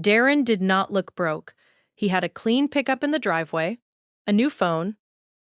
Darren did not look broke. He had a clean pickup in the driveway, a new phone,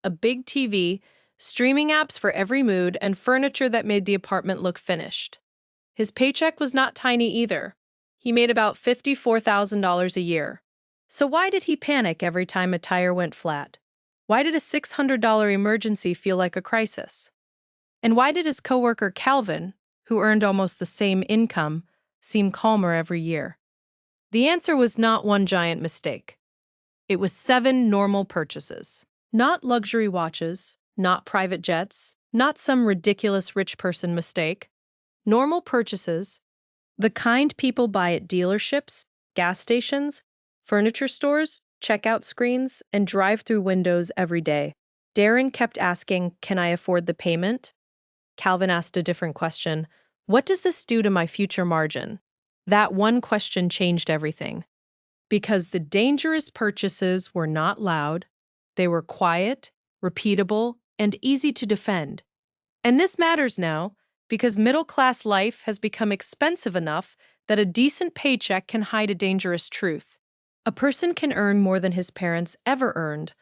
a big TV, streaming apps for every mood, and furniture that made the apartment look finished. His paycheck was not tiny either. He made about $54,000 a year. So why did he panic every time a tire went flat? Why did a $600 emergency feel like a crisis? And why did his coworker Calvin, who earned almost the same income, seem calmer every year? The answer was not one giant mistake. It was 7 normal purchases. Not luxury watches, not private jets, not some ridiculous rich person mistake. Normal purchases, the kind people buy at dealerships, gas stations, furniture stores, checkout screens, and drive-through windows every day. Darren kept asking, "Can I afford the payment?" Calvin asked a different question. "What does this do to my future margin?" That one question changed everything. Because the dangerous purchases were not loud, they were quiet, repeatable, and easy to defend. And this matters now, because middle-class life has become expensive enough that a decent paycheck can hide a dangerous truth. A person can earn more than his parents ever earned,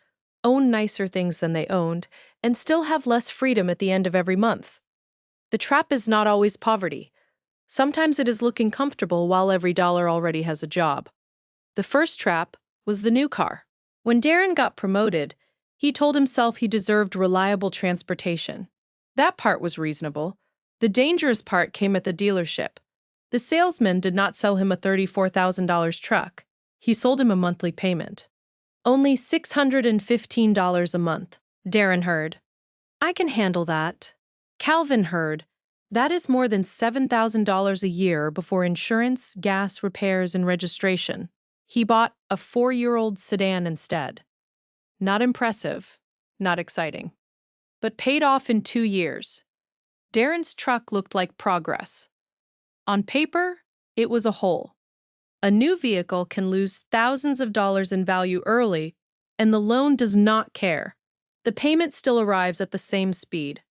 own nicer things than they owned, and still have less freedom at the end of every month. The trap is not always poverty. Sometimes it is looking comfortable while every dollar already has a job. The first trap was the new car. When Darren got promoted, he told himself he deserved reliable transportation. That part was reasonable. The dangerous part came at the dealership. The salesman did not sell him a $34,000 truck. He sold him a monthly payment. Only $615 a month. Darren heard, "I can handle that." Calvin heard, "That is more than $7,000 a year before insurance, gas, repairs, and registration." He bought a 4-year-old sedan instead. Not impressive, not exciting, but paid off in 2 years. Darren's truck looked like progress. On paper, it was a hole. A new vehicle can lose thousands of dollars in value early, and the loan does not care. The payment still arrives at the same speed.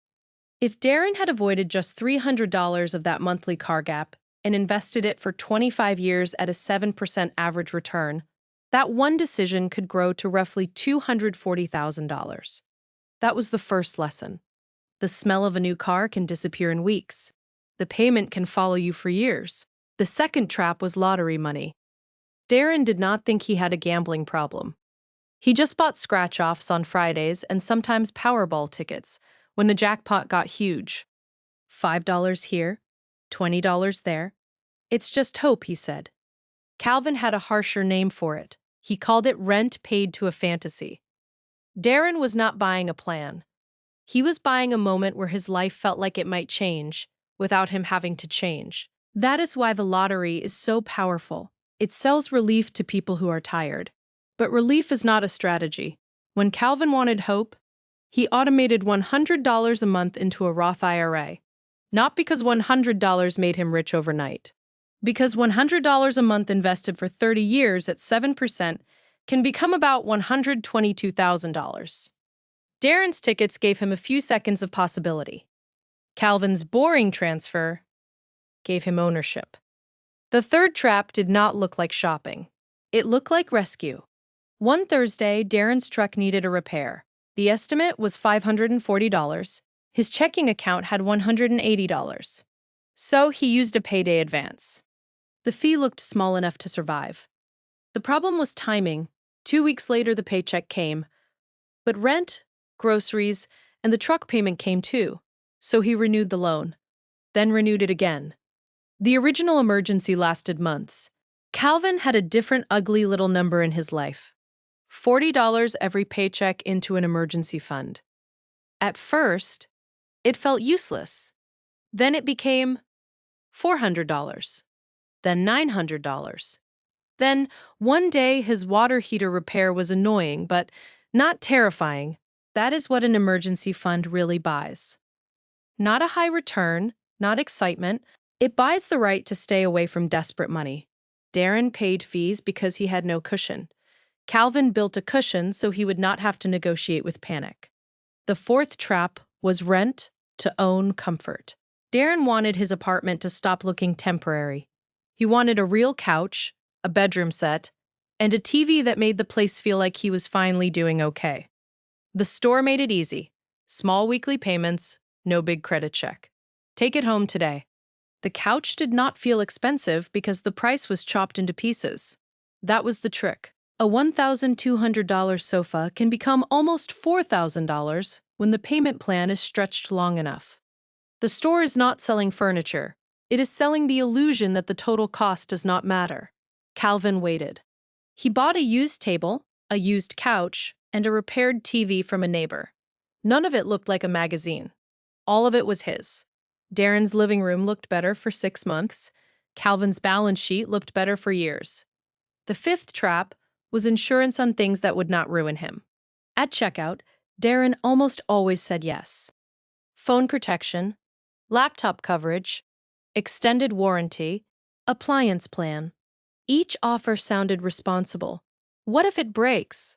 If Darren had avoided just $300 of that monthly car gap and invested it for 25 years at a 7% average return, that one decision could grow to roughly $240,000. That was the first lesson. The smell of a new car can disappear in weeks. The payment can follow you for years. The second trap was lottery money. Darren did not think he had a gambling problem. He just bought scratch-offs on Fridays and sometimes Powerball tickets when the jackpot got huge. $5 here, $20 there. It's just hope, he said. Calvin had a harsher name for it. He called it rent paid to a fantasy. Darren was not buying a plan. He was buying a moment where his life felt like it might change without him having to change. That is why the lottery is so powerful. It sells relief to people who are tired. But relief is not a strategy. When Calvin wanted hope, he automated $100 a month into a Roth IRA. Not because $100 made him rich overnight. Because $100 a month invested for 30 years at 7% can become about $122,000. Darren's tickets gave him a few seconds of possibility. Calvin's boring transfer gave him ownership. The third trap did not look like shopping. It looked like rescue. One Thursday, Darren's truck needed a repair. The estimate was $540. His checking account had $180. So he used a payday advance. The fee looked small enough to survive. The problem was timing. 2 weeks later, the paycheck came. But rent, groceries, and the truck payment came too. So he renewed the loan, then renewed it again. The original emergency lasted months. Calvin had a different ugly little number in his life. $40 every paycheck into an emergency fund. At first, it felt useless. Then it became $400. Then $900. Then one day his water heater repair was annoying, but not terrifying. That is what an emergency fund really buys. Not a high return, not excitement. It buys the right to stay away from desperate money. Darren paid fees because he had no cushion. Calvin built a cushion so he would not have to negotiate with panic. The fourth trap was rent to own comfort. Darren wanted his apartment to stop looking temporary. He wanted a real couch, a bedroom set, and a TV that made the place feel like he was finally doing okay. The store made it easy. Small weekly payments, no big credit check. Take it home today. The couch did not feel expensive because the price was chopped into pieces. That was the trick. A $1,200 sofa can become almost $4,000 when the payment plan is stretched long enough. The store is not selling furniture. It is selling the illusion that the total cost does not matter. Calvin waited. He bought a used table, a used couch, and a repaired TV from a neighbor. None of it looked like a magazine. All of it was his. Darren's living room looked better for 6 months. Calvin's balance sheet looked better for years. The fifth trap was insurance on things that would not ruin him. At checkout, Darren almost always said yes. Phone protection, laptop coverage, extended warranty, appliance plan. Each offer sounded responsible. What if it breaks?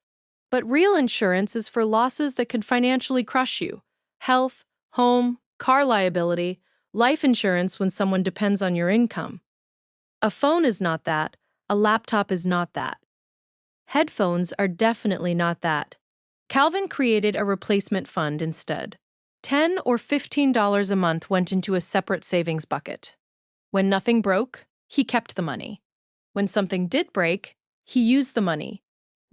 But real insurance is for losses that could financially crush you. Health, home, car liability, life insurance when someone depends on your income. A phone is not that. A laptop is not that. Headphones are definitely not that. Calvin created a replacement fund instead. $10 or $15 a month went into a separate savings bucket. When nothing broke, he kept the money. When something did break, he used the money.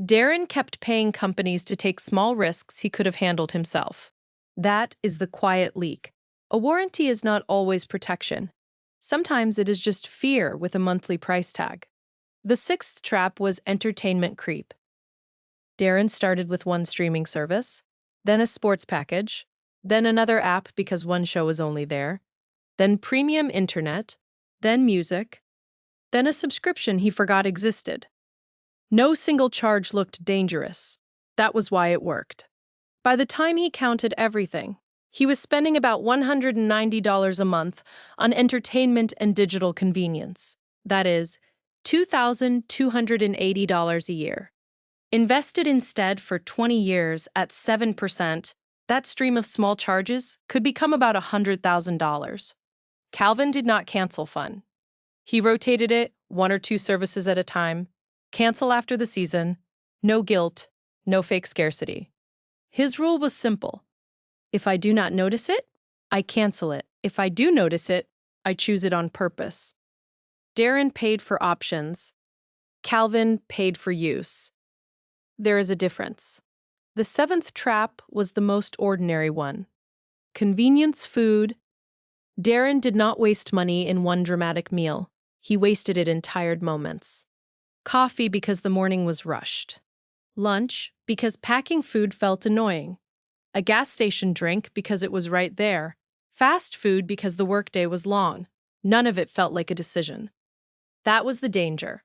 Darren kept paying companies to take small risks he could have handled himself. That is the quiet leak. A warranty is not always protection. Sometimes it is just fear with a monthly price tag. The sixth trap was entertainment creep. Darren started with one streaming service, then a sports package, then another app because one show was only there, then premium internet, then music, then a subscription he forgot existed. No single charge looked dangerous. That was why it worked. By the time he counted everything, he was spending about $190 a month on entertainment and digital convenience. That is, $2,280 a year. Invested instead for 20 years at 7%, that stream of small charges could become about $100,000. Calvin did not cancel fun. He rotated it, 1 or 2 services at a time, cancel after the season, no guilt, no fake scarcity. His rule was simple. If I do not notice it, I cancel it. If I do notice it, I choose it on purpose. Darren paid for options. Calvin paid for use. There is a difference. The seventh trap was the most ordinary one. Convenience food. Darren did not waste money in one dramatic meal. He wasted it in tired moments. Coffee because the morning was rushed. Lunch because packing food felt annoying. A gas station drink because it was right there. Fast food because the workday was long. None of it felt like a decision. That was the danger.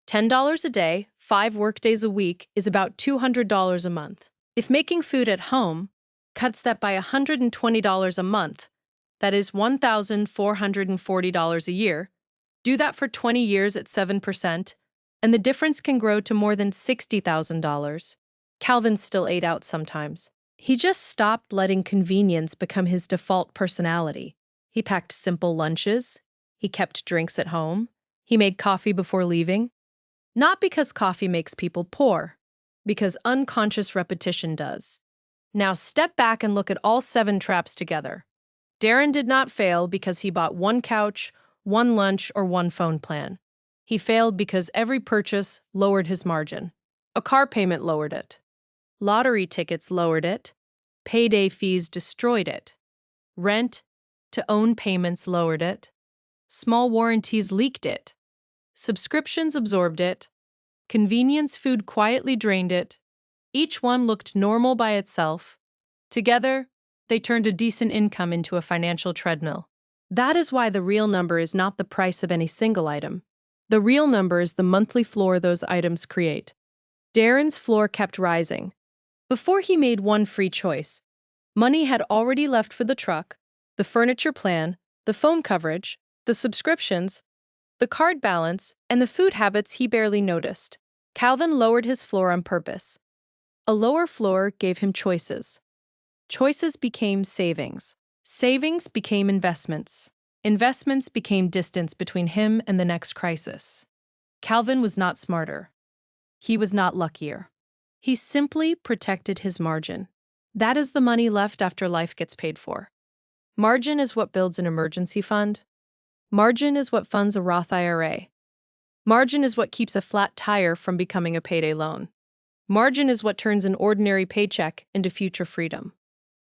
$10 a day, 5 workdays a week is about $200 a month. If making food at home cuts that by $120 a month, that is $1,440 a year, do that for 20 years at 7%, and the difference can grow to more than $60,000. Calvin still ate out sometimes. He just stopped letting convenience become his default personality. He packed simple lunches. He kept drinks at home. He made coffee before leaving. Not because coffee makes people poor, because unconscious repetition does. Now step back and look at all 7 traps together. Darren did not fail because he bought one couch, one lunch, or one phone plan. He failed because every purchase lowered his margin. A car payment lowered it. Lottery tickets lowered it. Payday fees destroyed it. Rent to own payments lowered it. Small warranties leaked it. Subscriptions absorbed it. Convenience food quietly drained it. Each one looked normal by itself. Together, they turned a decent income into a financial treadmill. That is why the real number is not the price of any single item. The real number is the monthly floor those items create. Darren's floor kept rising. Before he made one free choice, money had already left for the truck, the furniture plan, the phone coverage, the subscriptions, the card balance, and the food habits he barely noticed. Calvin lowered his floor on purpose. A lower floor gave him choices. Choices became savings. Savings became investments. Investments became distance between him and the next crisis. Calvin was not smarter. He was not luckier. He simply protected his margin. That is the money left after life gets paid for. Margin is what builds an emergency fund. Margin is what funds a Roth IRA. Margin is what keeps a flat tire from becoming a payday loan. Margin is what turns an ordinary paycheck into future freedom.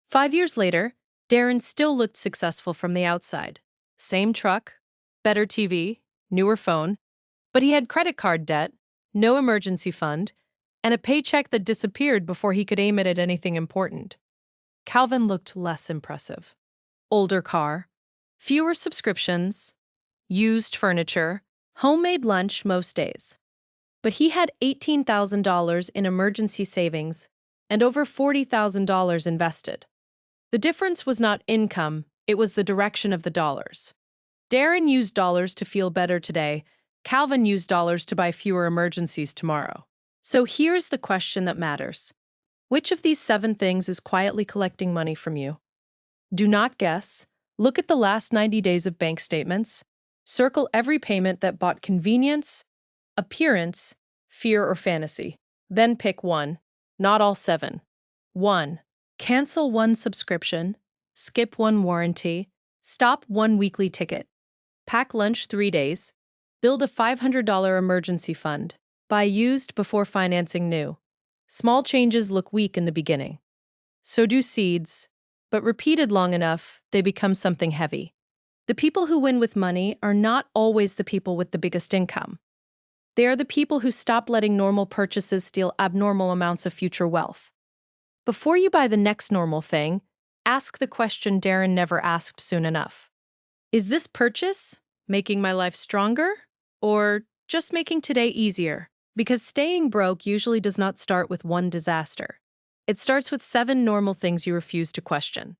5 years later, Darren still looked successful from the outside. Same truck, better TV, newer phone, but he had credit card debt, no emergency fund, and a paycheck that disappeared before he could aim it at anything important. Calvin looked less impressive. Older car, fewer subscriptions, used furniture, homemade lunch most days. But he had $18,000 in emergency savings and over $40,000 invested. The difference was not income, it was the direction of the dollars. Darren used dollars to feel better today. Calvin used dollars to buy fewer emergencies tomorrow. So here's the question that matters. Which of these 7 things is quietly collecting money from you? Do not guess. Look at the last 90 days of bank statements. Circle every payment that bought convenience, appearance, fear, or fantasy. Then pick one, not all 7. 1. Cancel 1 subscription, skip 1 warranty, stop 1 weekly ticket, pack lunch 3 days, build a $500 emergency fund, buy used before financing new. Small changes look weak in the beginning. So do seeds, but repeated long enough, they become something heavy. The people who win with money are not always the people with the biggest income. They are the people who stop letting normal purchases steal abnormal amounts of future wealth. Before you buy the next normal thing, ask the question Darren never asked soon enough. Is this purchase making my life stronger or just making today easier? Because staying broke usually does not start with one disaster. It starts with 7 normal things you refuse to question.